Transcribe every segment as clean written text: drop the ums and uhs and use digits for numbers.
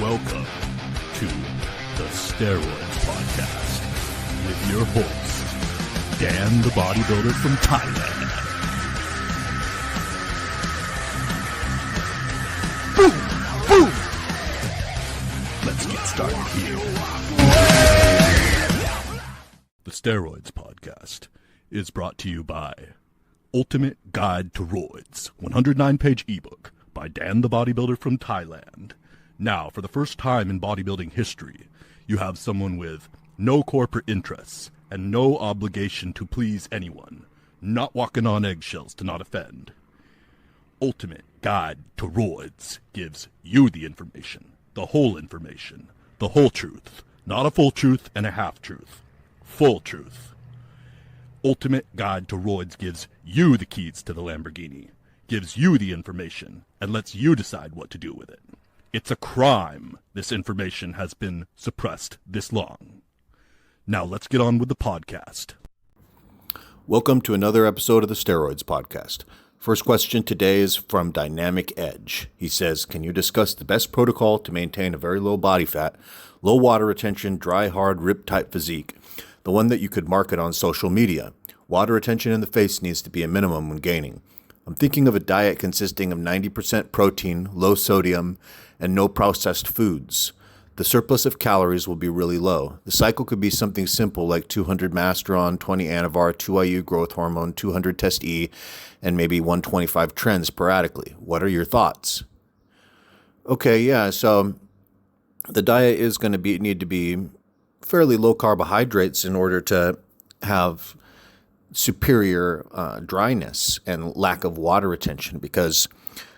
Welcome to the Steroids Podcast with your host, Dan the Bodybuilder from Thailand. Boom! Boom! Let's get started here. The Steroids Podcast is brought to you by Ultimate Guide to Roids, 109-page ebook by Dan the Bodybuilder from Thailand. Now, for the first time in bodybuilding history, you have someone with no corporate interests and no obligation to please anyone, not walking on eggshells to not offend. Ultimate Guide to Roids gives you the information, the whole truth, not a full truth and a half truth, full truth. Ultimate Guide to Roids gives you the keys to the Lamborghini, gives you the information, and lets you decide what to do with it. It's a crime this information has been suppressed this long. Now let's get on with the podcast. Welcome to another episode of the Steroids Podcast. First question today is from Dynamic Edge. He says, can you discuss the best protocol to maintain a very low body fat, low water retention, dry, hard, rip-type physique, the one that you could market on social media? Water retention in the face needs to be a minimum when gaining. I'm thinking of a diet consisting of 90% protein, low sodium, and no processed foods. The surplus of calories will be really low. The cycle could be something simple like 200 Masteron, 20 Anavar, 2 IU growth hormone, 200 Test E, and maybe 125 Tren sporadically. What are your thoughts? Okay, yeah, so the diet is going to need to be fairly low carbohydrates in order to have superior dryness and lack of water retention, because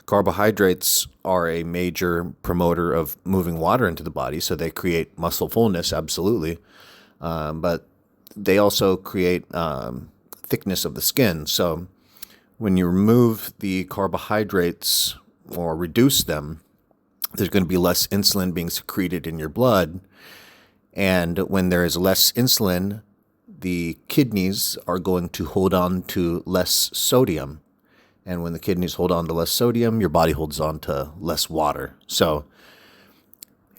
carbohydrates are a major promoter of moving water into the body, so they create muscle fullness, absolutely, but they also create thickness of the skin. So when you remove the carbohydrates or reduce them, there's going to be less insulin being secreted in your blood, and when there is less insulin, the kidneys are going to hold on to less sodium. And when the kidneys hold on to less sodium, your body holds on to less water. So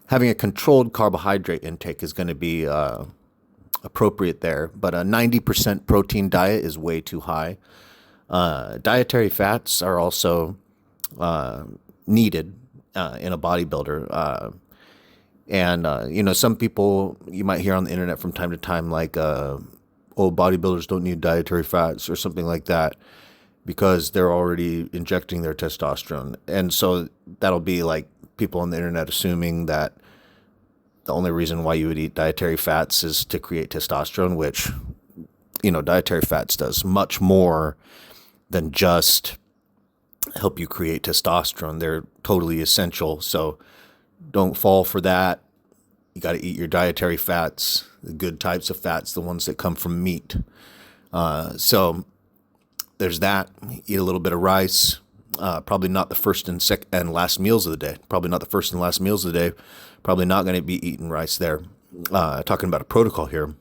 having a controlled carbohydrate intake is going to be appropriate there. But a 90% protein diet is way too high. Dietary fats are also needed in a bodybuilder. And some people you might hear on the internet from time to time, like, bodybuilders don't need dietary fats or something like that because they're already injecting their testosterone. And so that'll be like people on the internet assuming that the only reason why you would eat dietary fats is to create testosterone, which, dietary fats does much more than just help you create testosterone. They're totally essential. So don't fall for that. You got to eat your dietary fats, the good types of fats, the ones that come from meat. So there's that. Eat a little bit of rice. Probably not the first and last meals of the day. Probably not going to be eating rice there. Talking about a protocol here,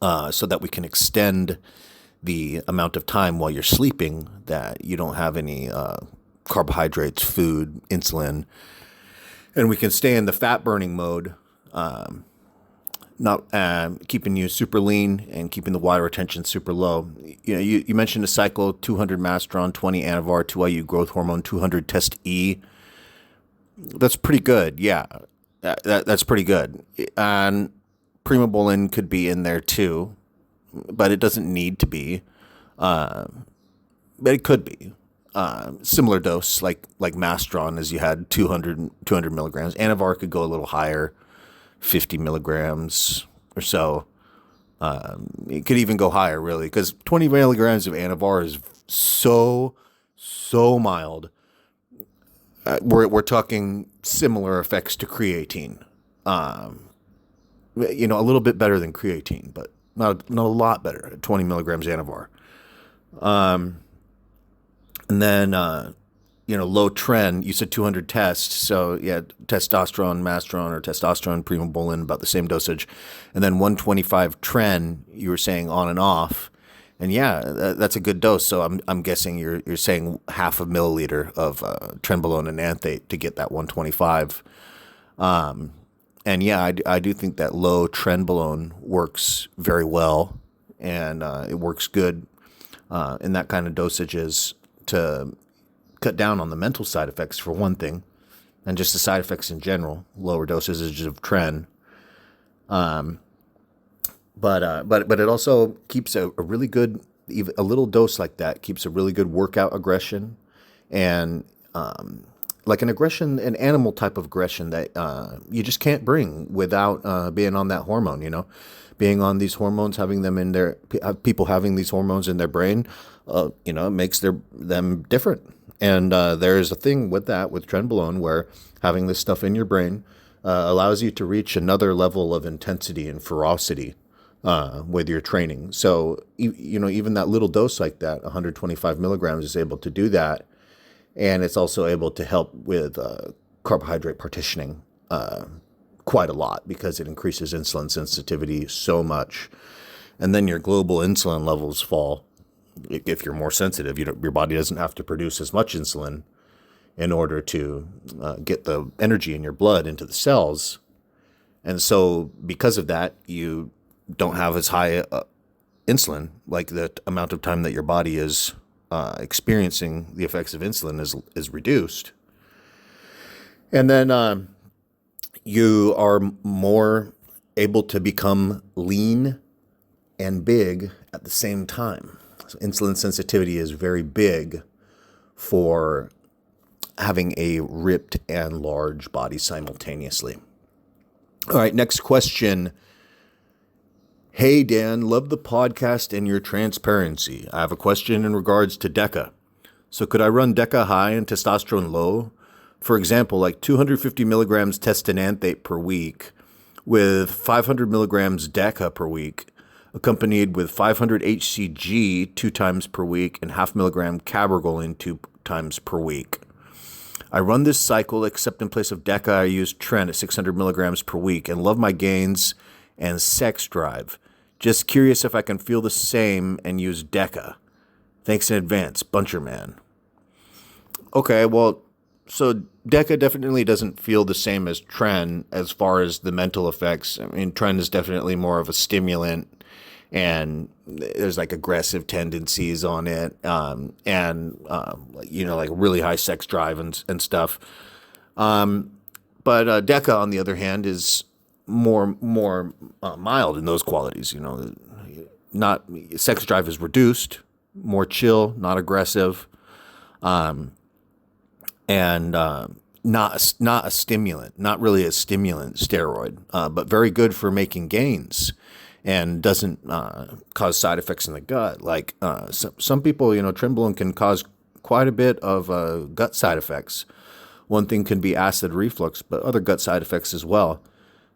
so that we can extend the amount of time while you're sleeping that you don't have any carbohydrates, food, insulin. And we can stay in the fat-burning mode, not keeping you super lean and keeping the water retention super low. You mentioned a cycle: 200 Masteron, 20 Anavar, 2 IU growth hormone, 200 Test E. That's pretty good, yeah. That's pretty good. And Primabulin could be in there too, but it doesn't need to be. But it could be. Similar dose like Masteron, as you had 200 milligrams. Anavar could go a little higher, 50 milligrams or so. It could even go higher, really, because 20 milligrams of Anavar is so mild. We're talking similar effects to creatine. A little bit better than creatine, but not a lot better. 20 milligrams Anavar. And then, low Tren, you said 200 tests. So, yeah, testosterone, Masteron, or testosterone, Primabulin, about the same dosage. And then 125 Tren, you were saying on and off. And yeah, that's a good dose. So I'm guessing you're saying half a milliliter of Trenbolone and Anthate to get that 125. And yeah, I do think that low Trenbolone works very well, and it works good in that kind of dosages to cut down on the mental side effects for one thing, and just the side effects in general. Lower dosages of Tren, but it also keeps a really good, a little dose like that keeps a really good workout aggression, and like an animal type of aggression that you just can't bring without being on that hormone, being on these hormones, having them in their, people having these hormones in their brain, it makes them different. And there's a thing with that, with Trenbolone, where having this stuff in your brain allows you to reach another level of intensity and ferocity with your training. So, even that little dose like that, 125 milligrams, is able to do that. And it's also able to help with carbohydrate partitioning quite a lot, because it increases insulin sensitivity so much. And then your global insulin levels fall. If you're more sensitive, your body doesn't have to produce as much insulin in order to get the energy in your blood into the cells. And so because of that, you don't have as high insulin, like the amount of time that your body is experiencing the effects of insulin is reduced. And then you are more able to become lean and big at the same time. So insulin sensitivity is very big for having a ripped and large body simultaneously. All right, next question. Hey, Dan, love the podcast and your transparency. I have a question in regards to Deca. So could I run Deca high and testosterone low? For example, like 250 milligrams testosterone per week with 500 milligrams Deca per week, accompanied with 500 HCG 2 times per week and half milligram cabergoline 2 times per week. I run this cycle, except in place of Deca, I use Tren at 600 milligrams per week and love my gains and sex drive. Just curious if I can feel the same and use Deca. Thanks in advance, Buncher Man. Okay, well, so Deca definitely doesn't feel the same as Tren as far as the mental effects. I mean, Tren is definitely more of a stimulant, and there's like aggressive tendencies on it, like really high sex drive and stuff. But Deca, on the other hand, is more mild in those qualities. Not sex drive is reduced, more chill, not aggressive, and not a stimulant, not really a stimulant steroid, but very good for making gains and doesn't cause side effects in the gut. Like some people, Trenbolone can cause quite a bit of gut side effects. One thing can be acid reflux, but other gut side effects as well.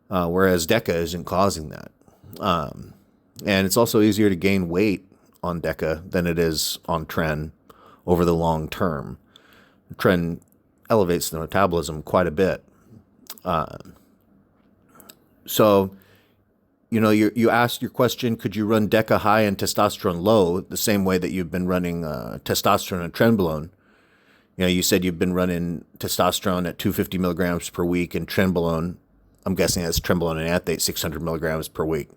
Whereas Deca isn't causing that. And it's also easier to gain weight on Deca than it is on Tren over the long term. Tren elevates the metabolism quite a bit. So, you asked your question, could you run Deca high and testosterone low the same way that you've been running testosterone and Trenbolone? You said you've been running testosterone at 250 milligrams per week and Trenbolone, I'm guessing that's Trenbolone and Athate, 600 milligrams per week.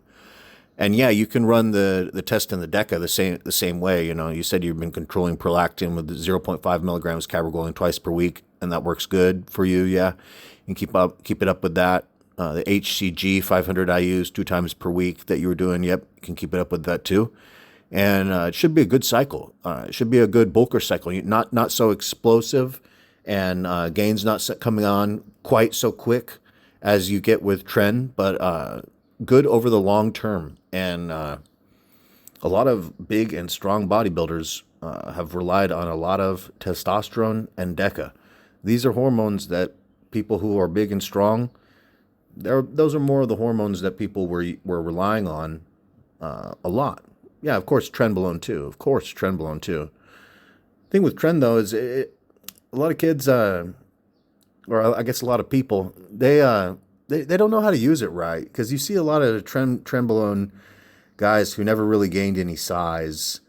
And yeah, you can run the test in the Deca the same way. You said you've been controlling prolactin with 0.5 milligrams cabergoline twice per week, and that works good for you. Yeah, you can keep it up with that. The HCG 500 IUs 2 times per week that you were doing, yep, you can keep it up with that too. And it should be a good cycle. It should be a good bulker cycle. Not so explosive, and gains not coming on quite so quick as you get with Tren, but good over the long term. And a lot of big and strong bodybuilders have relied on a lot of testosterone and Deca. These are hormones that people who are big and strong, those are more of the hormones that people were relying on a lot. Yeah, of course, Trenbolone too. Thing with Tren, though, is a lot of kids, or I guess a lot of people, they don't know how to use it right, because you see a lot of Trenbolone guys who never really gained any size.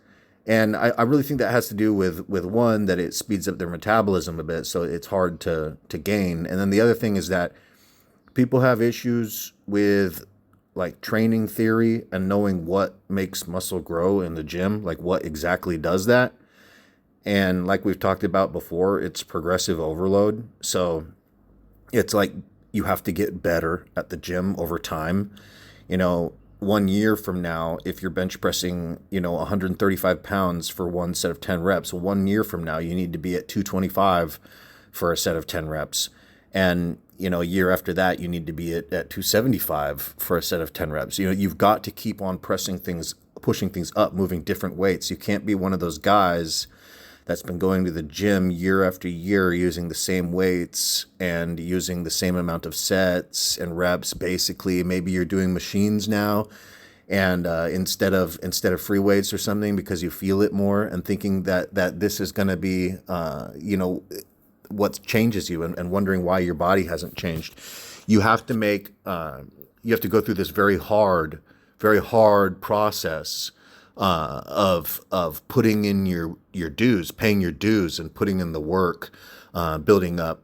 And I really think that has to do with one, that it speeds up their metabolism a bit, so it's hard to gain. And then the other thing is that people have issues with like training theory and knowing what makes muscle grow in the gym, like what exactly does that. And like we've talked about before, it's progressive overload. So it's like you have to get better at the gym over time. 1 year from now, if you're bench pressing, 135 pounds for one set of 10 reps, 1 year from now, you need to be at 225 for a set of 10 reps. And, a year after that, you need to be at 275 for a set of 10 reps. You've got to keep on pushing things up, moving different weights. You can't be one of those guys that's been going to the gym year after year using the same weights and using the same amount of sets and reps. Basically, maybe you're doing machines now, and instead of free weights or something, because you feel it more, and thinking that this is going to be what changes you, and wondering why your body hasn't changed. You have to go through this very hard process of putting in your dues, paying your dues, and putting in the work, building up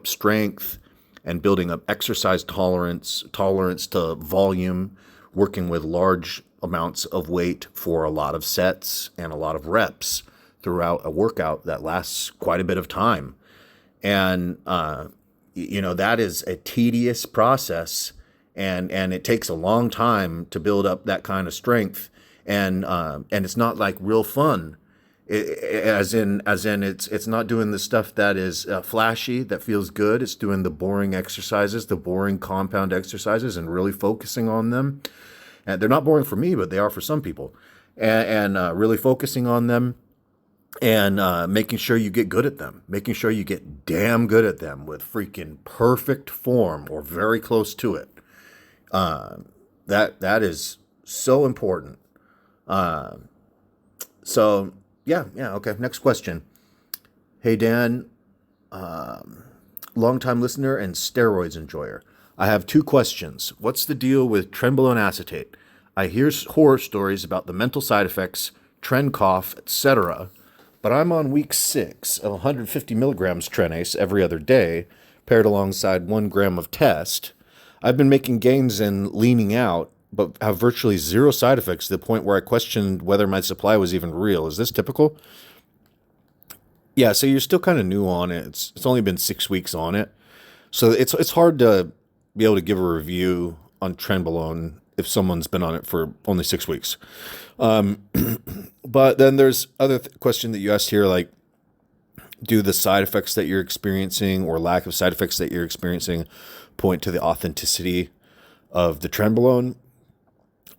strength, and building up exercise tolerance to volume, working with large amounts of weight for a lot of sets and a lot of reps throughout a workout that lasts quite a bit of time. And that is a tedious process. And it takes a long time to build up that kind of strength, and it's not like real fun, as in it's not doing the stuff that is flashy, that feels good. It's doing the boring exercises, the boring compound exercises, and really focusing on them. And they're not boring for me, but they are for some people, and really focusing on them, and making sure you get good at them, making sure you get damn good at them with freaking perfect form or very close to it. That is so important. Okay. Next question. Hey, Dan, longtime listener and steroids enjoyer. I have 2 questions. What's the deal with Trenbolone acetate? I hear horror stories about the mental side effects, Tren cough, etc., but I'm on week 6 of 150 milligrams Trenace every other day, paired alongside 1 gram of test. I've been making gains and leaning out, but have virtually zero side effects to the point where I questioned whether my supply was even real. Is this typical? Yeah, so you're still kind of new on it. It's only been 6 weeks on it. So it's hard to be able to give a review on Trenbolone if someone's been on it for only 6 weeks. But then there's other question that you asked here, like, do the side effects that you're experiencing or lack of side effects that you're experiencing point to the authenticity of the Trenbolone?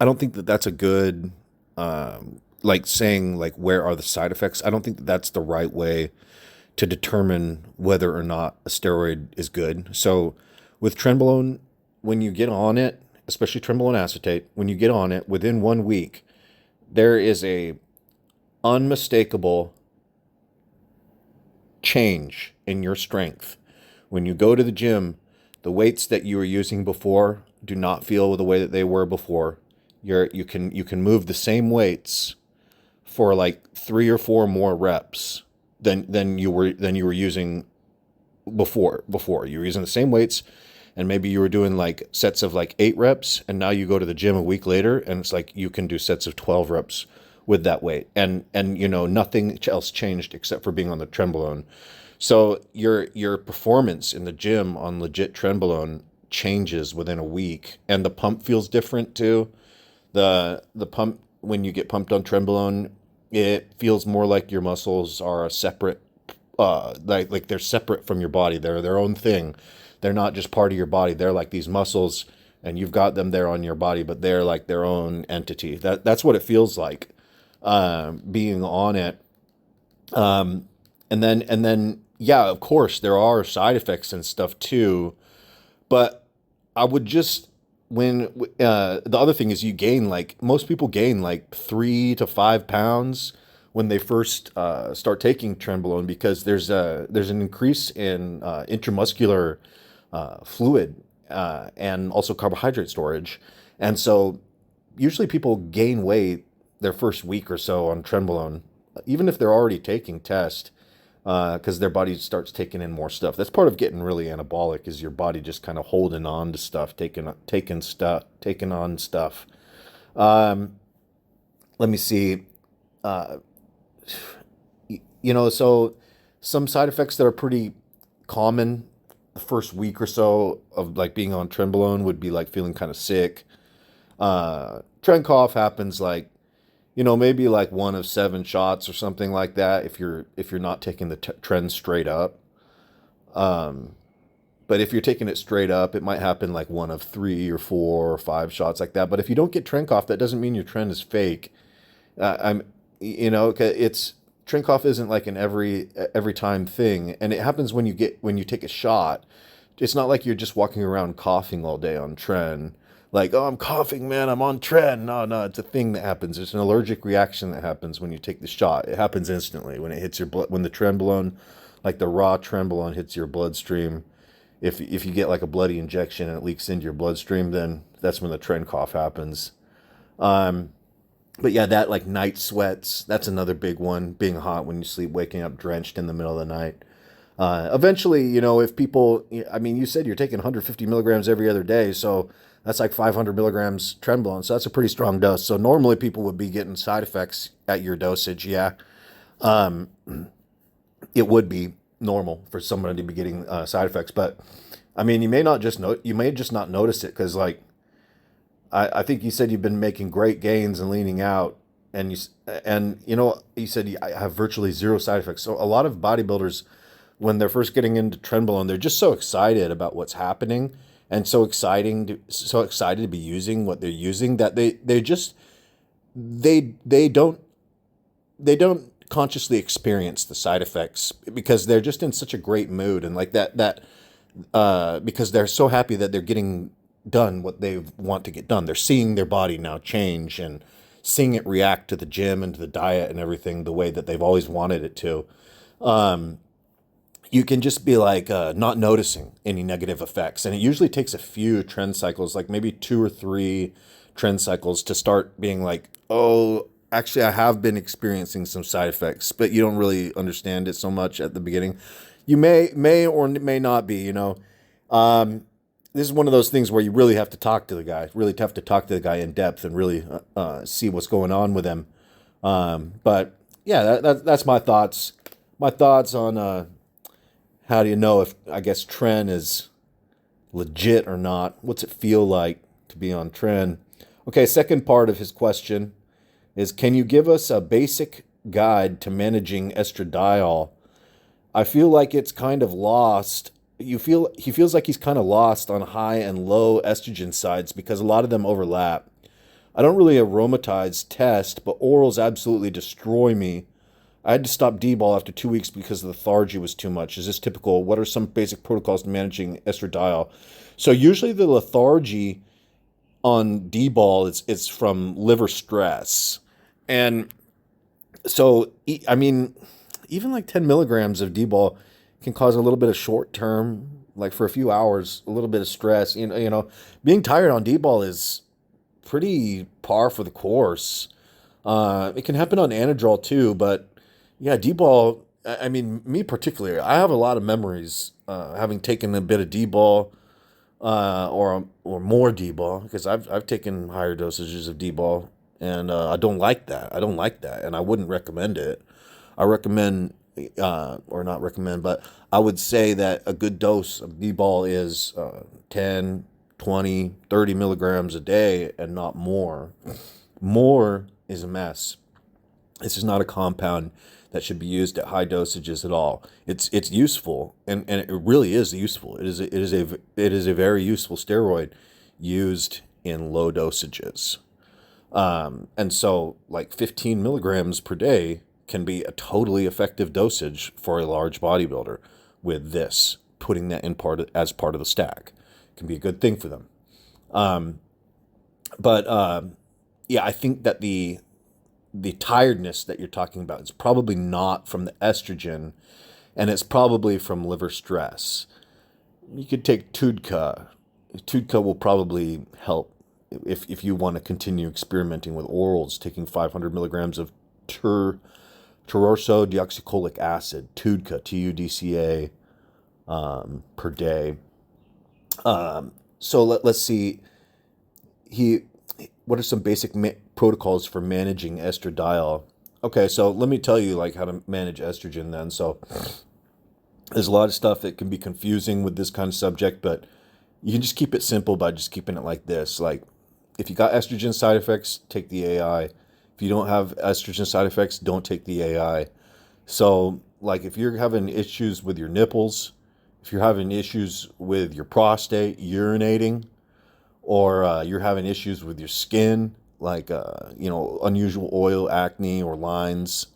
I don't think that that's a good, saying, where are the side effects? I don't think that that's the right way to determine whether or not a steroid is good. So with Trenbolone, when you get on it, especially Trenbolone acetate, when you get on it within 1 week, there is a unmistakable change in your strength. When you go to the gym, the weights that you were using before do not feel the way that they were before. You can move the same weights for 3 or 4 more reps than you were using before. You were using the same weights, and maybe you were doing sets of 8 reps, and now you go to the gym a week later, and it's you can do sets of 12 reps with that weight, and nothing else changed except for being on the Trenbolone. So your performance in the gym on legit Trenbolone changes within a week, and the pump feels different too. The pump, when you get pumped on Trenbolone, it feels more like your muscles are a separate, like they're separate from your body. They're their own thing. They're not just part of your body. They're like these muscles, and you've got them there on your body, but they're like their own entity. That's what it feels like, being on it. And then, yeah, of course, there are side effects and stuff too, but I would just, the other thing is you gain, most people gain 3 to 5 pounds when they first start taking Trenbolone, because there's an increase in intramuscular fluid and also carbohydrate storage. And so usually people gain weight their first week or so on Trenbolone, even if they're already taking test. because their body starts taking in more stuff. That's part of getting really anabolic, is your body just kind of holding on to stuff, taking on stuff. Let me see. So some side effects that are pretty common the first week or so of like being on Trenbolone would be like feeling kind of sick. Tren cough happens like, maybe like 1 of 7 shots or something like that if you're not taking the Tren straight up. But if you're taking it straight up, it might happen like 1 of 3 or 4 or 5 shots like that. But if you don't get Tren cough, that doesn't mean your Tren is fake. It's Tren cough isn't like an every time thing, and it happens when you take a shot. It's not like you're just walking around coughing all day on Tren. Like, oh, I'm coughing, man, I'm on Tren. No, it's a thing that happens. It's an allergic reaction that happens when you take the shot. It happens instantly when it hits your blood. When the Trenbolone, like the raw Trenbolone, hits your bloodstream. If you get like a bloody injection and it leaks into your bloodstream, then that's when the Tren cough happens. But yeah, that like night sweats, that's another big one. Being hot when you sleep, waking up drenched in the middle of the night. Eventually, if people, you said you're taking 150 milligrams every other day, so that's like 500 milligrams Trenbolone. So that's a pretty strong dose. So normally people would be getting side effects at your dosage. Yeah. It would be normal for somebody to be getting side effects, but you may just not notice it. Because like, I think you said you've been making great gains and leaning out, and you said I have virtually 0 side effects. So a lot of bodybuilders, when they're first getting into Trenbolone, they're just so excited about what's happening and so excited to be using what they're using that they don't consciously experience the side effects, because they're just in such a great mood, and like that because they're so happy that they're getting done what they want to get done. They're seeing their body now change and seeing it react to the gym and to the diet and everything the way that they've always wanted it to. You can just be like not noticing any negative effects. And it usually takes a few Tren cycles, like maybe 2 or 3 Tren cycles, to start being like, oh, actually I have been experiencing some side effects, but you don't really understand it so much at the beginning. You may or may not be, this is one of those things where you really have to talk to the guy, in depth and really see what's going on with him. But yeah, that's my thoughts. My thoughts on how do you know if, I guess, Tren is legit or not? What's it feel like to be on Tren? Okay, second part of his question is, can you give us a basic guide to managing estradiol? I feel like it's kind of lost. He feels like he's kind of lost on high and low estrogen sides because a lot of them overlap. I don't really aromatize test, but orals absolutely destroy me. I had to stop D-ball after 2 weeks because the lethargy was too much. Is this typical? What are some basic protocols to managing estradiol? So usually the lethargy on D-ball it's from liver stress. And so, even like 10 milligrams of D-ball can cause a little bit of short-term, like for a few hours, a little bit of stress. Being tired on D-ball is pretty par for the course. It can happen on Anadrol too, but yeah, D-ball, me particularly, I have a lot of memories having taken a bit of D-ball or more D-ball, because I've taken higher dosages of D-ball, and I don't like that. And I wouldn't recommend it. I recommend, or not recommend, but I would say that a good dose of D-ball is 10, 20, 30 milligrams a day and not more. More is a mess. This is not a compound that should be used at high dosages at all. It's useful, and it really is useful. It is a very useful steroid used in low dosages. And so like 15 milligrams per day can be a totally effective dosage for a large bodybuilder. With this, putting that in as part of the stack can be a good thing for them. Yeah, I think that the tiredness that you're talking about is probably not from the estrogen, and it's probably from liver stress. You could take Tudka. Tudka will probably help if you want to continue experimenting with orals, taking 500 milligrams of tauroursodeoxycholic acid, TUDCA, TUDCA, per day. So let's see. What are some basic protocols for managing estradiol? Okay, so let me tell you like how to manage estrogen then. So there's a lot of stuff that can be confusing with this kind of subject, but you can just keep it simple by just keeping it like this. Like if you got estrogen side effects, take the AI. If you don't have estrogen side effects, don't take the AI. So like if you're having issues with your nipples, if you're having issues with your prostate, urinating, or you're having issues with your skin, like unusual oil, acne, or lines,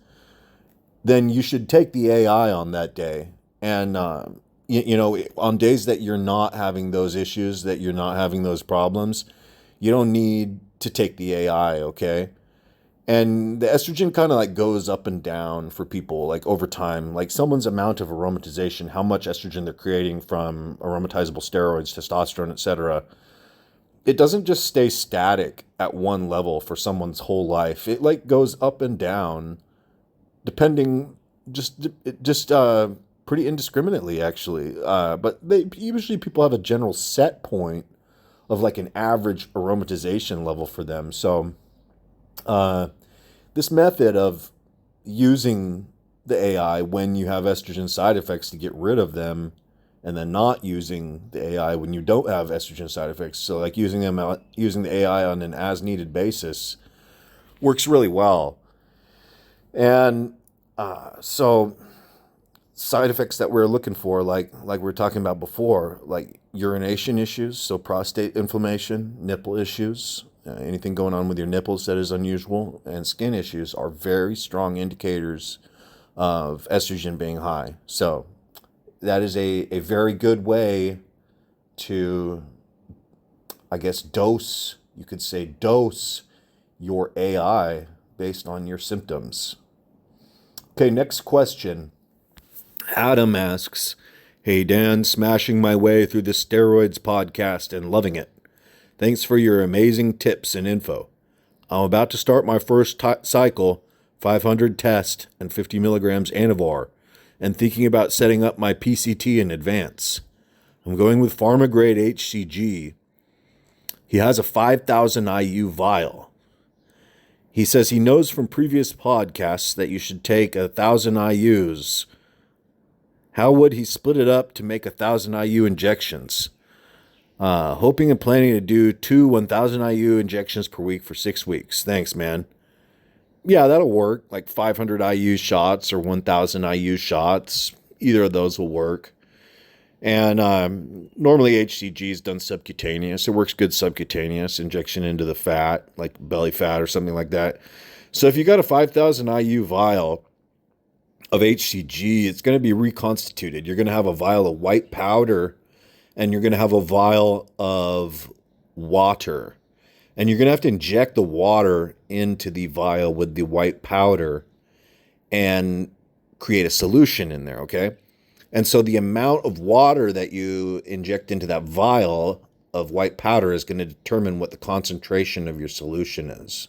then you should take the AI on that day. And on days that you're not having those issues, that you're not having those problems, you don't need to take the AI, okay? And the estrogen kind of like goes up and down for people like over time, like someone's amount of aromatization, how much estrogen they're creating from aromatizable steroids, testosterone, etc. It doesn't just stay static at one level for someone's whole life. It like goes up and down depending just pretty indiscriminately actually. But usually people have a general set point of like an average aromatization level for them. So this method of using the AI when you have estrogen side effects to get rid of them, and then not using the AI when you don't have estrogen side effects, so like using the AI on an as-needed basis, works really well. And so side effects that we're looking for, like we were talking about before, like urination issues, so prostate inflammation, nipple issues, anything going on with your nipples that is unusual, and skin issues are very strong indicators of estrogen being high. So that is a very good way to, I guess, dose your AI based on your symptoms. Okay, next question. Adam asks, "Hey Dan, smashing my way through the Steroids podcast and loving it. Thanks for your amazing tips and info. I'm about to start my first cycle, 500 test and 50 milligrams Anavar, and thinking about setting up my PCT in advance. I'm going with pharma grade HCG. He has a 5,000 IU vial. He says he knows from previous podcasts that you should take 1,000 IUs. How would he split it up to make 1,000 IU injections? Hoping and planning to do 2 1,000 IU injections per week for 6 weeks. Thanks, man." Yeah, that'll work. Like 500 IU shots or 1,000 IU shots. Either of those will work. And normally HCG is done subcutaneous. It works good subcutaneous, injection into the fat, like belly fat or something like that. So if you got a 5,000 IU vial of HCG, it's going to be reconstituted. You're going to have a vial of white powder, and you're going to have a vial of water. And you're going to have to inject the water into the vial with the white powder and create a solution in there, okay? And so the amount of water that you inject into that vial of white powder is going to determine what the concentration of your solution is.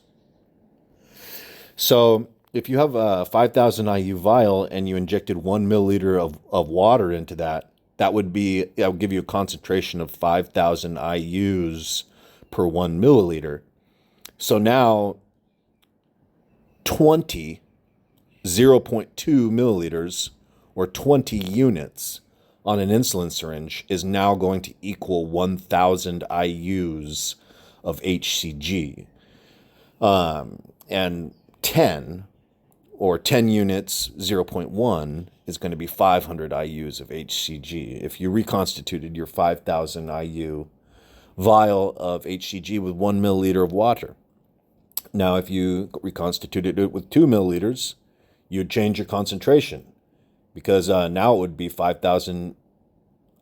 So if you have a 5,000 IU vial and you injected 1 milliliter of water into that, that would give you a concentration of 5,000 IUs per 1 milliliter. So now 0.2 milliliters or 20 units on an insulin syringe is now going to equal 1,000 IUs of HCG. And 10 units, 0.1, is going to be 500 IUs of HCG. If you reconstituted your 5,000 IU vial of HCG with 1 milliliter of water. Now, if you reconstituted it with 2 milliliters, you'd change your concentration, because now it would be 5,000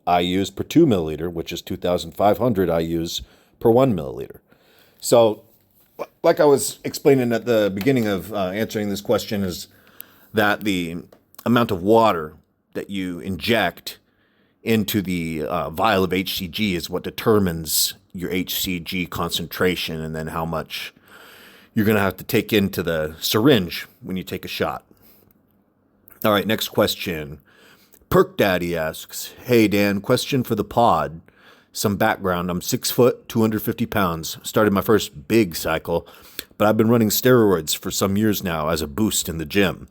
IUs per 2 milliliter, which is 2,500 IUs per 1 milliliter. So, like I was explaining at the beginning of answering this question, is that the amount of water that you inject into the vial of HCG is what determines your HCG concentration, and then how much you're going to have to take into the syringe when you take a shot. All right, next question. Perk Daddy asks, "Hey Dan, question for the pod. Some background. I'm 6 foot, 250 pounds. Started my first big cycle, but I've been running steroids for some years now as a boost in the gym.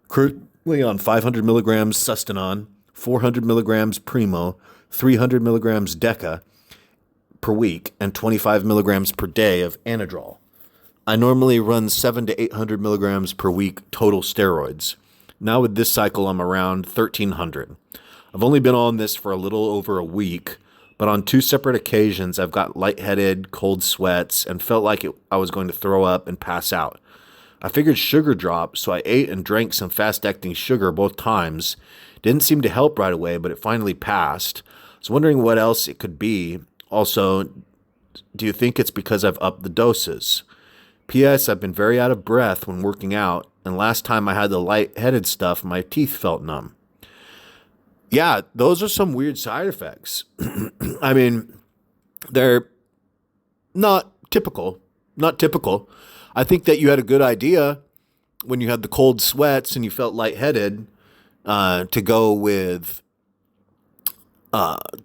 Currently on 500 milligrams Sustanon, 400 milligrams Primo, 300 milligrams Deca per week, and 25 milligrams per day of Anadrol. I normally run 700 to 800 milligrams per week total steroids. Now with this cycle, I'm around 1,300. I've only been on this for a little over a week, but on 2 separate occasions, I've got lightheaded, cold sweats, and felt like I was going to throw up and pass out. I figured sugar dropped, so I ate and drank some fast-acting sugar both times. Didn't seem to help right away, but it finally passed. I was wondering what else it could be. Also, do you think it's because I've upped the doses? P.S. I've been very out of breath when working out, and last time I had the lightheaded stuff, my teeth felt numb." Yeah, those are some weird side effects. I mean, they're not typical. Not typical. I think that you had a good idea when you had the cold sweats and you felt lightheaded to go with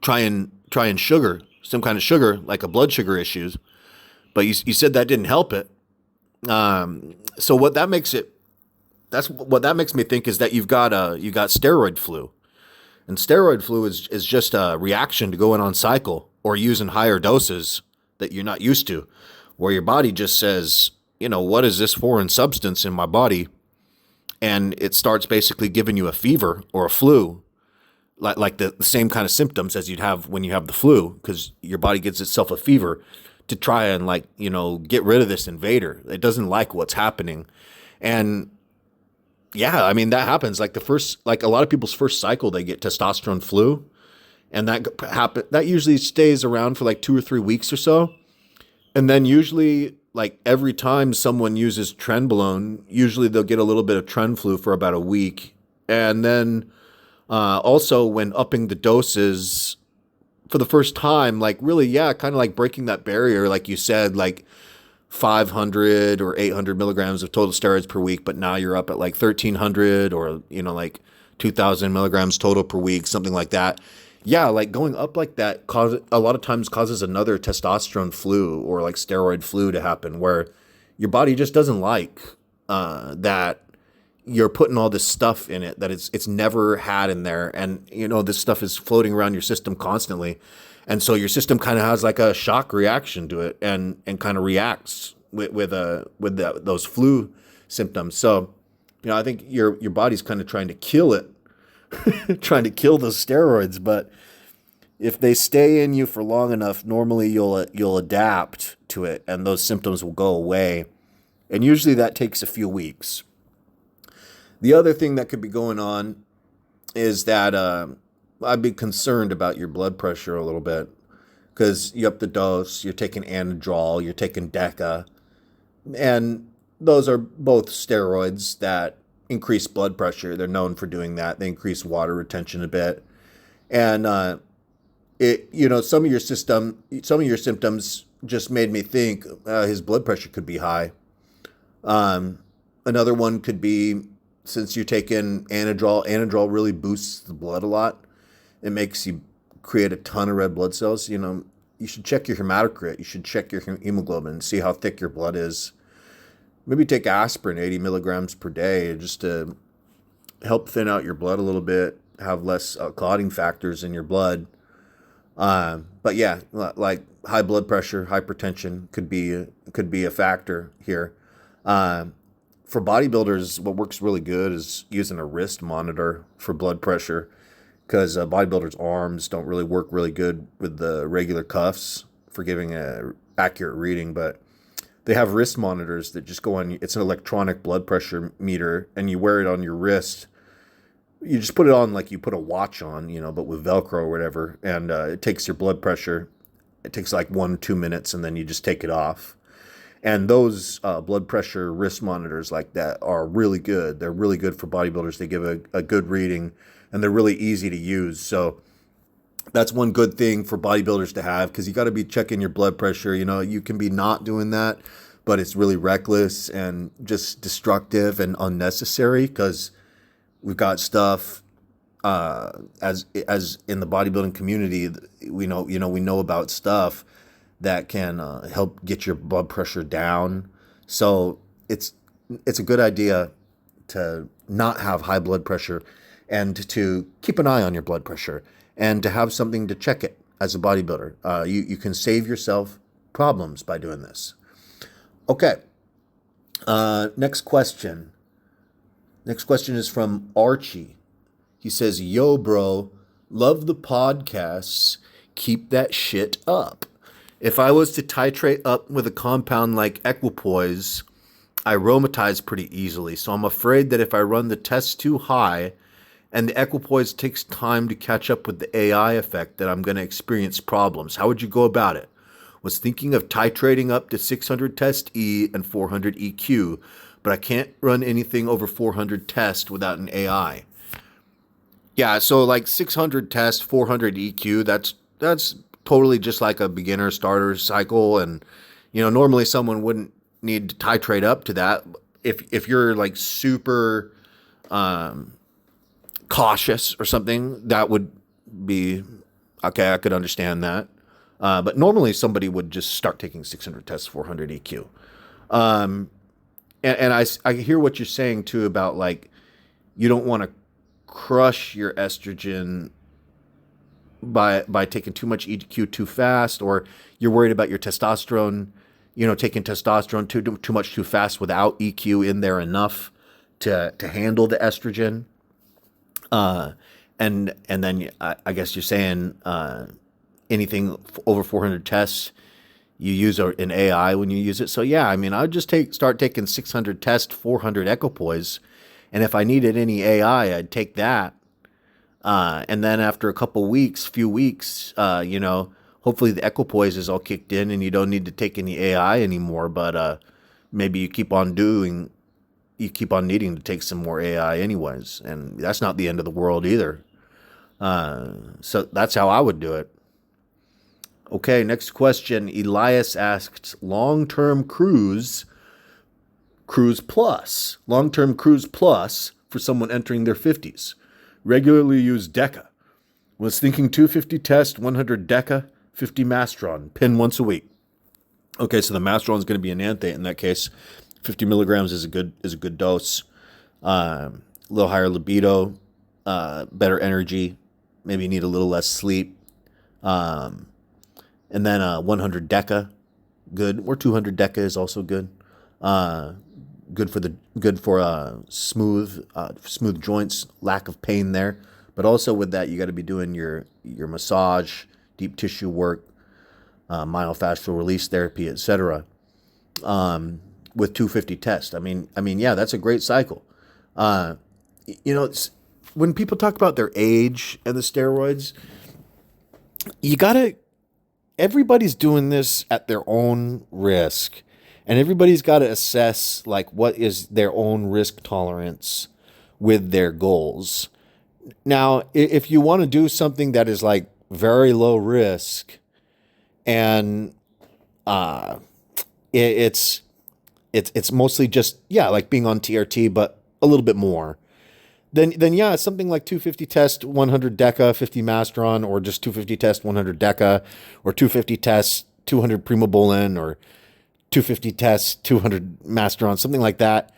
trying sugar, some kind of sugar, like a blood sugar issues. But you said that didn't help it. So what that makes me think is that you got steroid flu. And steroid flu is just a reaction to going on cycle or using higher doses that you're not used to, where your body just says, what is this foreign substance in my body? And it starts basically giving you a fever or a flu, like the same kind of symptoms as you'd have when you have the flu, because your body gives itself a fever to try and get rid of this invader. It doesn't like what's happening. And yeah, I mean, that happens. Like a lot of people's first cycle, they get testosterone flu, and that usually stays around for like 2 or 3 weeks or so. And then usually, like every time someone uses Trenbolone, usually they'll get a little bit of Tren flu for about a week. And then also when upping the doses for the first time, kind of like breaking that barrier, like you said, like 500 or 800 milligrams of total steroids per week, but now you're up at like 1,300 or, like 2,000 milligrams total per week, something like that. Yeah, like going up like that a lot of times causes another testosterone flu or like steroid flu to happen, where your body just doesn't like that you're putting all this stuff in it that it's never had in there. And, this stuff is floating around your system constantly. And so your system kind of has like a shock reaction to it and kind of reacts with those flu symptoms. So, I think your body's kind of trying to kill it, trying to kill those steroids. But if they stay in you for long enough, normally you'll adapt to it and those symptoms will go away. And usually that takes a few weeks. The other thing that could be going on is that I'd be concerned about your blood pressure a little bit, because you up the dose, you're taking Anadrol, you're taking Deca, and those are both steroids that increase blood pressure. They're known for doing that. They increase water retention a bit. And some of your symptoms just made me think his blood pressure could be high. Another one could be, since you're taking Anadrol really boosts the blood a lot. It makes you create a ton of red blood cells. You should check your hematocrit. You should check your hemoglobin and see how thick your blood is. Maybe take aspirin, 80 milligrams per day, just to help thin out your blood a little bit, have less clotting factors in your blood. But yeah, like high blood pressure, hypertension could be a factor here. For bodybuilders, what works really good is using a wrist monitor for blood pressure, because bodybuilders' arms don't really work really good with the regular cuffs for giving an accurate reading, but they have wrist monitors that just go on. It's an electronic blood pressure meter, and you wear it on your wrist. You just put it on like you put a watch on, but with Velcro or whatever, and it takes your blood pressure. It takes like 1-2 minutes, and then you just take it off. And those blood pressure wrist monitors like that are really good. They're really good for bodybuilders. They give a good reading, and they're really easy to use. So that's one good thing for bodybuilders to have, because you got to be checking your blood pressure. You can be not doing that, but it's really reckless and just destructive and unnecessary, because We've got stuff as in the bodybuilding community. We know about stuff that can help get your blood pressure down. So it's a good idea to not have high blood pressure and to keep an eye on your blood pressure and to have something to check it as a bodybuilder. You can save yourself problems by doing this. Okay. Next question. Next question is from Archie. He says, "Yo, bro, love the podcasts. Keep that shit up. If I was to titrate up with a compound like Equipoise, I aromatize pretty easily, so I'm afraid that if I run the tests too high and the Equipoise takes time to catch up with the AI effect, that I'm going to experience problems. How would you go about it? Was thinking of titrating up to 600 test E and 400 EQ, but I can't run anything over 400 test without an AI." Yeah, so like 600 test, 400 EQ, that's totally just like a beginner starter cycle. And, normally someone wouldn't need to titrate up to that. If you're like super cautious or something, that would be, okay, I could understand that. But normally somebody would just start taking 600 tests, 400 EQ. And I hear what you're saying too about like, you don't want to crush your estrogen by taking too much EQ too fast, or you're worried about your testosterone, taking testosterone too much too fast without EQ in there enough to handle the estrogen. And then I guess you're saying anything over 400 tests, you use an AI when you use it. So yeah, I mean, I would just start taking 600 test, 400 Equipoise. And if I needed any AI, I'd take that. And then after a few weeks, hopefully the Equipoise is all kicked in and you don't need to take any AI anymore. But maybe you keep on needing to take some more AI anyways. And that's not the end of the world either. So that's how I would do it. Okay, next question. Elias asked, long-term cruise plus for someone entering their 50s. Regularly use Deca. Was thinking 250 test, 100 Deca, 50 Mastron. Pin once a week. Okay, so the Mastron is going to be an anthate in that case. 50 milligrams is a good dose. A little higher libido, better energy. Maybe you need a little less sleep. And then 100 Deca, good. Or 200 Deca is also good. Good for smooth joints, lack of pain there. But also with that, you got to be doing your massage, deep tissue work, myofascial release therapy, etc. With 250 test. I mean, yeah, that's a great cycle. When people talk about their age and the steroids, everybody's doing this at their own risk. And everybody's got to assess like what is their own risk tolerance with their goals. Now, if you want to do something that is like very low risk and it's mostly just, like being on TRT, but a little bit more, then yeah, it's something like 250 test, 100 Deca, 50 Mastron, or just 250 test, 100 Deca, or 250 test, 200 Primobolan, or 250 test, 200 Mastron, something like that.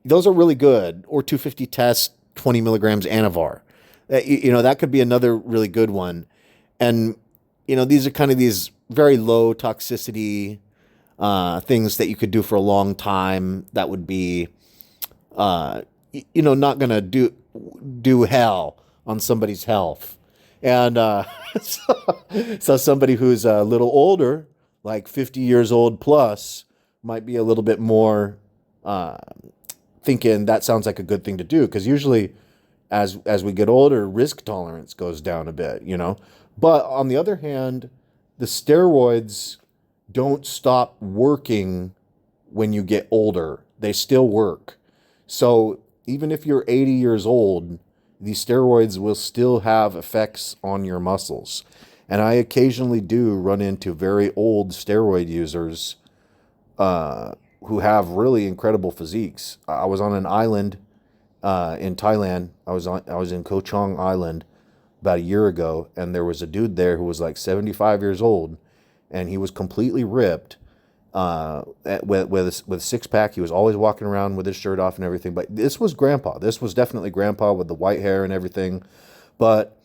Those are really good. Or 250 test, 20 milligrams Anavar. That could be another really good one. And, these are kind of these very low toxicity things that you could do for a long time that would be, not going to do hell on somebody's health. And so somebody who's a little older, like 50 years old plus, might be a little bit more thinking that sounds like a good thing to do. Because usually as we get older, risk tolerance goes down a bit, But on the other hand, the steroids don't stop working when you get older. They still work. So even if you're 80 years old, these steroids will still have effects on your muscles. And I occasionally do run into very old steroid users who have really incredible physiques. I was on an island in Thailand. I was in Koh Chang Island about a year ago, and there was a dude there who was like 75 years old, and he was completely ripped, with six pack. He was always walking around with his shirt off and everything. But this was Grandpa. This was definitely Grandpa with the white hair and everything. But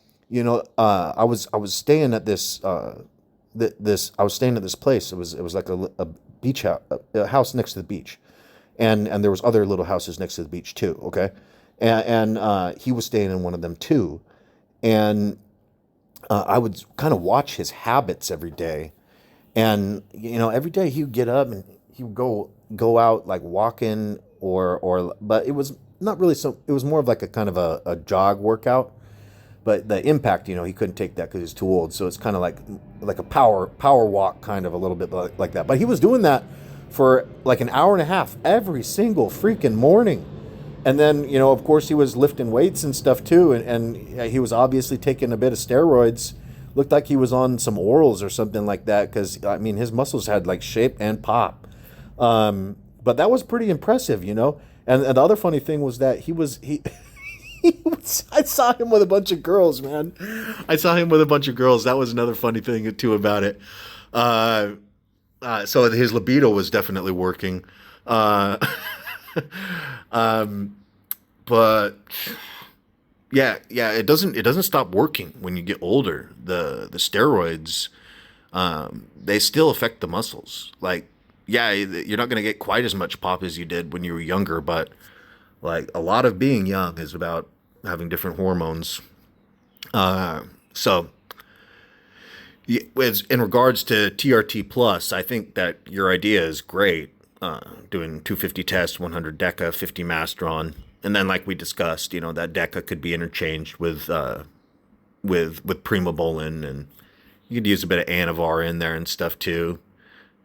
I was staying at this I was staying at this place. It was like a beach house, a house next to the beach, and there was other little houses next to the beach too. Okay, and he was staying in one of them too, and I would kind of watch his habits every day. And every day he would get up and he would go out like walking but it was not really so. It was more of like a kind of a jog workout. But the impact, he couldn't take that because he's too old. So it's kind of like a power walk, kind of a little bit like that. But he was doing that for like an hour and a half every single freaking morning. And then of course he was lifting weights and stuff too, and he was obviously taking a bit of steroids. Looked like he was on some orals or something like that, because his muscles had like shape and pop. But that was pretty impressive, And the other funny thing was that he I saw him with a bunch of girls, man. I saw him with a bunch of girls. That was another funny thing too about it. So his libido was definitely working. But Yeah, it doesn't stop working when you get older. The steroids, they still affect the muscles. Like, yeah, you're not going to get quite as much pop as you did when you were younger, but like a lot of being young is about having different hormones. So in regards to TRT plus, I think that your idea is great. Doing 250 test, 100 Deca, 50 Mastron. And then, like we discussed, that Deca could be interchanged with Primobolan, and you could use a bit of Anavar in there and stuff too.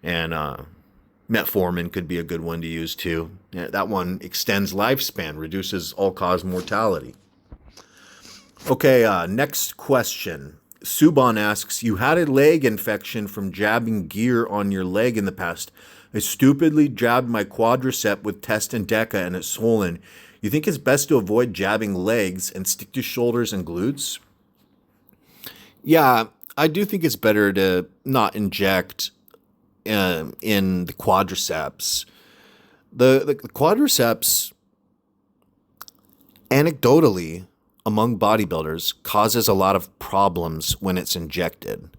And Metformin could be a good one to use too. Yeah, that one extends lifespan, reduces all-cause mortality. Okay, next question. Subban asks, you had a leg infection from jabbing gear on your leg in the past. I stupidly jabbed my quadricep with Test and Deca and it's swollen. You think it's best to avoid jabbing legs and stick to shoulders and glutes? Yeah, I do think it's better to not inject in the quadriceps. The quadriceps, anecdotally, among bodybuilders, causes a lot of problems when it's injected.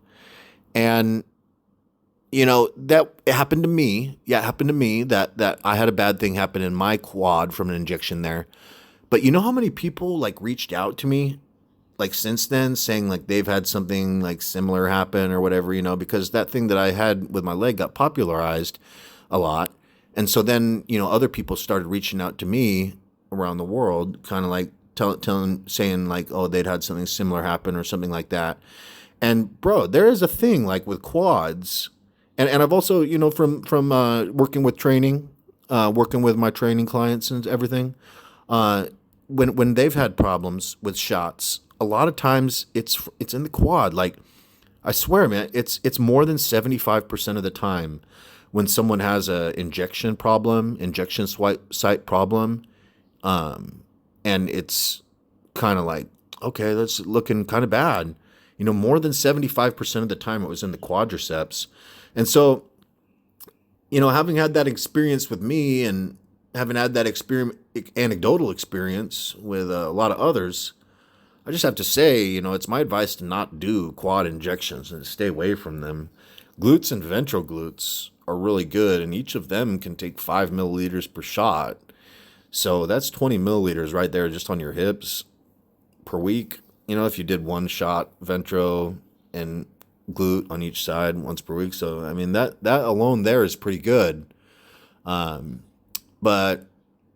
And that it happened to me. Yeah, it happened to me that I had a bad thing happen in my quad from an injection there. But you know how many people like reached out to me like since then saying like they've had something like similar happen or whatever, because that thing that I had with my leg got popularized a lot. And so then, other people started reaching out to me around the world, kind of like saying like, oh, they'd had something similar happen or something like that. And bro, there is a thing like with quads. And I've also, from working with training, working with my training clients and everything, when they've had problems with shots, a lot of times it's in the quad. Like, I swear, man, it's more than 75% of the time when someone has a injection site problem, and it's kind of like, okay, that's looking kind of bad. More than 75% of the time it was in the quadriceps. And so, having had that experience with me and having had that anecdotal experience with a lot of others, I just have to say, it's my advice to not do quad injections and stay away from them. Glutes and ventral glutes are really good, and each of them can take 5 milliliters per shot. So that's 20 milliliters right there just on your hips per week. If you did one shot ventro and glute on each side once per week. So, that alone there is pretty good. But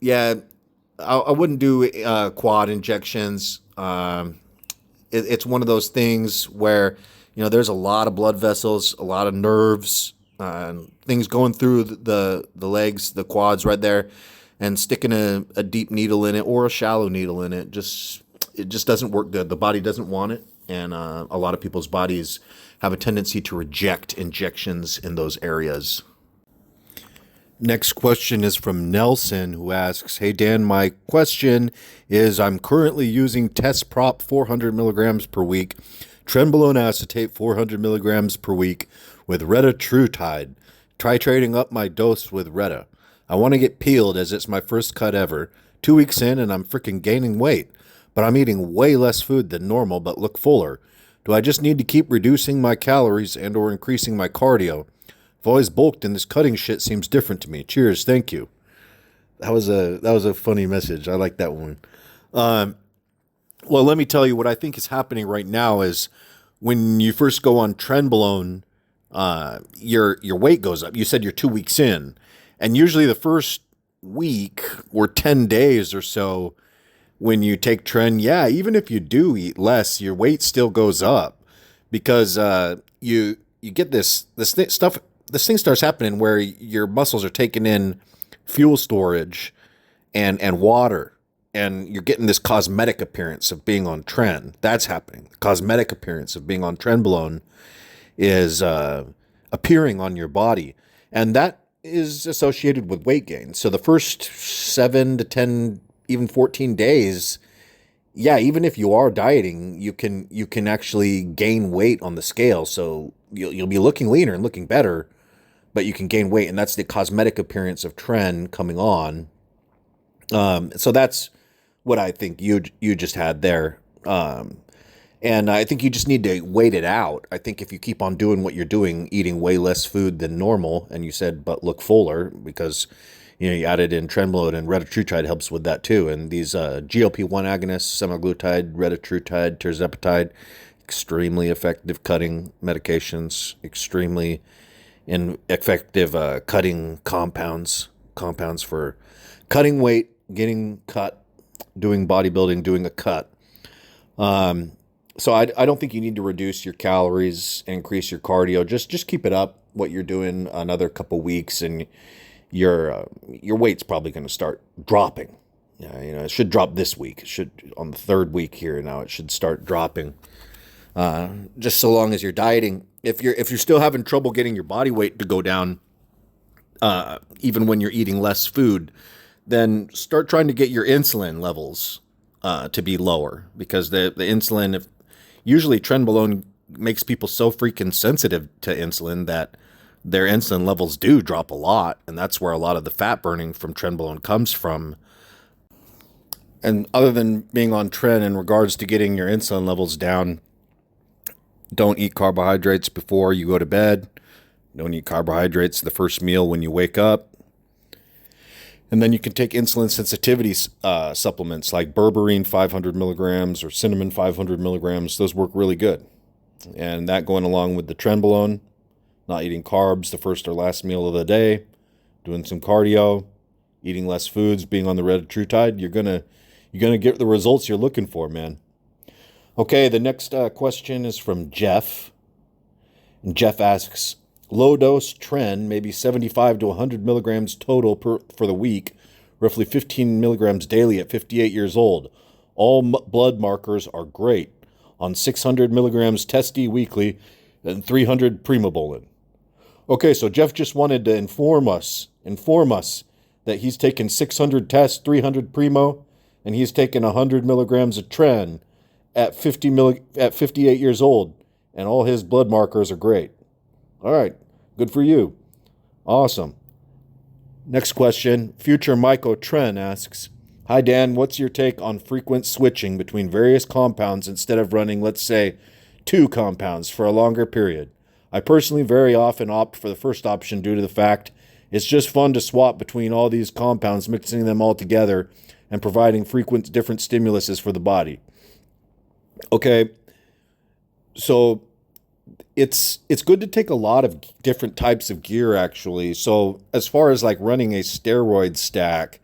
yeah, I wouldn't do quad injections. It's one of those things where, there's a lot of blood vessels, a lot of nerves, things going through the legs, the quads right there, and sticking a deep needle in it or a shallow needle in it just doesn't work good. The body doesn't want it. And a lot of people's bodies have a tendency to reject injections in those areas. Next question is from Nelson, who asks, "Hey Dan, my question is I'm currently using Test Prop 400 milligrams per week, Trenbolone acetate 400 milligrams per week with Retatrutide, titrating up my dose with Reta. I want to get peeled as it's my first cut ever. 2 weeks in and I'm freaking gaining weight, but I'm eating way less food than normal but look fuller. Do I just need to keep reducing my calories and or increasing my cardio? I've always bulked and this cutting shit seems different to me. Cheers, thank you." That was a funny message. I like that one. Well, let me tell you what I think is happening right now is when you first go on Trenbolone, your weight goes up. You said you're 2 weeks in, and usually the first week or 10 days or so when you take Tren, yeah, even if you do eat less, your weight still goes up because you get this thing starts happening where your muscles are taking in fuel storage and water, and you're getting this cosmetic appearance of being on Tren. That's happening. The cosmetic appearance of being on Trenbolone is appearing on your body, and that is associated with weight gain. So the first 7 to 10, even 14 days, yeah, even if you are dieting, you can actually gain weight on the scale. So you'll be looking leaner and looking better, but you can gain weight, and that's the cosmetic appearance of Tren coming on. So that's what I think you just had there. And I think you just need to wait it out. I think if you keep on doing what you're doing, eating way less food than normal, and you said, but look fuller, because you added in Trenbolone, and Retatrutide helps with that too. And these GLP-1 agonists, semaglutide, Retatrutide, tirzepatide, extremely effective cutting medications, extremely effective cutting compounds for cutting weight, getting cut, doing bodybuilding, doing a cut. So I don't think you need to reduce your calories and increase your cardio. Just keep it up what you're doing another couple weeks, and your weight's probably going to start dropping. Yeah, it should drop this week. It should on the third week here now. It should start dropping. Just so long as you're dieting. If you're still having trouble getting your body weight to go down, even when you're eating less food, then start trying to get your insulin levels to be lower, because the insulin, usually Trenbolone makes people so freaking sensitive to insulin that their insulin levels do drop a lot, and that's where a lot of the fat burning from Trenbolone comes from. And other than being on Tren in regards to getting your insulin levels down, don't eat carbohydrates before you go to bed. Don't eat carbohydrates the first meal when you wake up. And then you can take insulin sensitivity supplements like berberine 500 milligrams or cinnamon 500 milligrams. Those work really good. And that going along with the Trenbolone, not eating carbs the first or last meal of the day, doing some cardio, eating less foods, being on the Retatrutide, you're gonna get the results you're looking for, man. Okay, the next question is from Jeff. And Jeff asks, low dose Tren, maybe 75 to 100 milligrams total for the week, roughly 15 milligrams daily at 58 years old. All blood markers are great. On 600 milligrams Testi weekly and 300 Primobolan. Okay, so Jeff just wanted to inform us that he's taken 600 Test, 300 Primo, and he's taken 100 milligrams of Tren at 58 years old, and all his blood markers are great. All right, good for you. Awesome. Next question, Future Myco Tren asks, hi Dan, what's your take on frequent switching between various compounds instead of running, let's say, 2 compounds for a longer period? I personally very often opt for the first option due to the fact it's just fun to swap between all these compounds, mixing them all together and providing frequent different stimuluses for the body. Okay, so it's good to take a lot of different types of gear, actually. So as far as like running a steroid stack,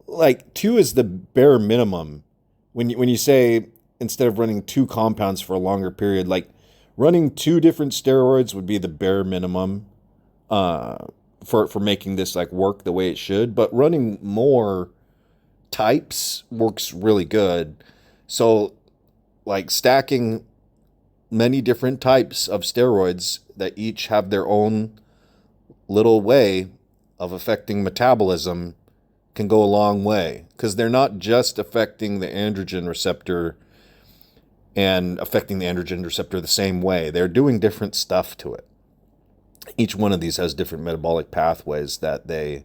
like 2 is the bare minimum. When you say instead of running 2 compounds for a longer period, like running 2 different steroids would be the bare minimum for making this like work the way it should. But running more types works really good. So like stacking many different types of steroids that each have their own little way of affecting metabolism can go a long way, because they're not just affecting the androgen receptor and affecting the androgen receptor the same way. They're doing different stuff to it. Each one of these has different metabolic pathways that they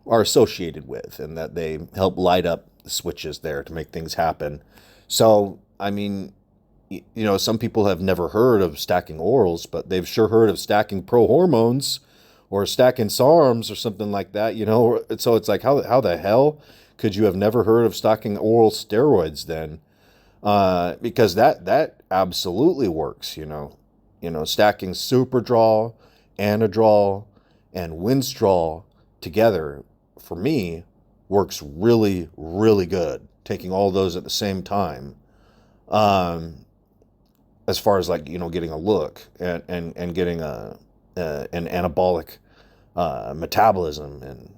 are associated with, and that they help light up the switches there to make things happen. So, I mean, some people have never heard of stacking orals, but they've sure heard of stacking prohormones or stacking SARMs or something like that, So it's like, how the hell could you have never heard of stacking oral steroids then? Because that absolutely works, stacking Superdrol, Anadrol, and Winstrol together, for me, works really, really good. Taking all those at the same time, as far as getting a look and getting an anabolic metabolism, and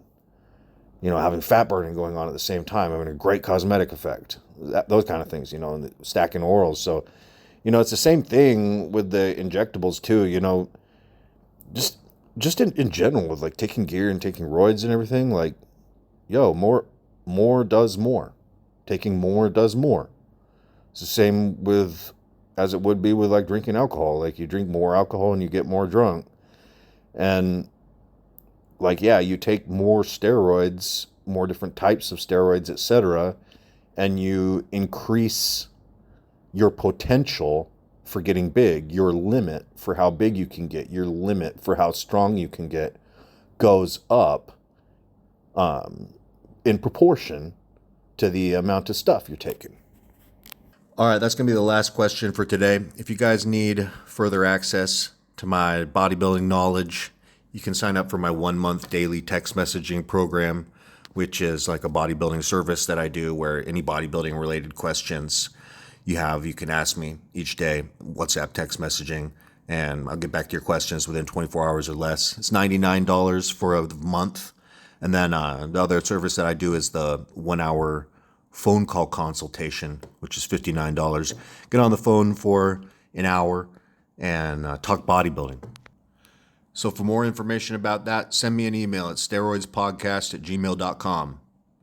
having fat burning going on at the same time, having a great cosmetic effect, those kind of things, and stacking orals. So, it's the same thing with the injectables too. Just in general with taking gear and taking roids and everything. More does more. Taking more does more. It's the same as it would be with drinking alcohol. You drink more alcohol and you get more drunk. And you take more steroids, more different types of steroids, etc., and you increase your potential for getting big. Your limit for how big you can get, your limit for how strong you can get, goes up in proportion to the amount of stuff you're taking. All right, that's going to be the last question for today. If you guys need further access to my bodybuilding knowledge, you can sign up for my 1-month daily text messaging program, which is like a bodybuilding service that I do, where any bodybuilding related questions you can ask me each day, WhatsApp text messaging, and I'll get back to your questions within 24 hours or less. It's $99 for a month. And then the other service that I do is the 1-hour phone call consultation, which is $59. Get on the phone for an hour and talk bodybuilding. So for more information about that, send me an email at steroidspodcast@gmail.com.